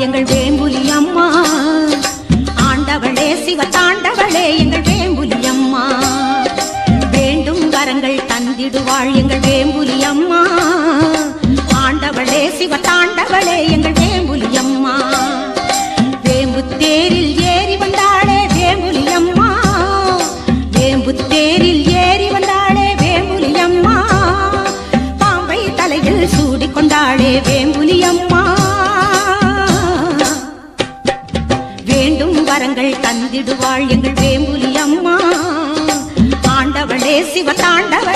எங்கள் வேம்புலி அம்மா. ஆண்டவளே சிவ தாண்டவளே எங்கள் வேம்புலி அம்மா. வேண்டும் வரங்கள் தந்திடுவாள் எங்கள் வேம்புலி அம்மா. ஆண்டவளே சிவ தாண்டவளே எங்கள் வேம்புலி அம்மா. வேம்பு தேரில் ஏறி வந்தாளே வேம்புலி அம்மா. வேம்பு தேரில் ஏறி வந்தாளே வேம்புலி அம்மா. பாம்பை தலையில் சூடிக்கொண்டாளே வேம்புலி அம்மா. வேண்டும் வரங்கள் தந்திடுவாள் எங்கள் வேம்புலி அம்மா. ஆண்டவளே சிவ தாண்டவளே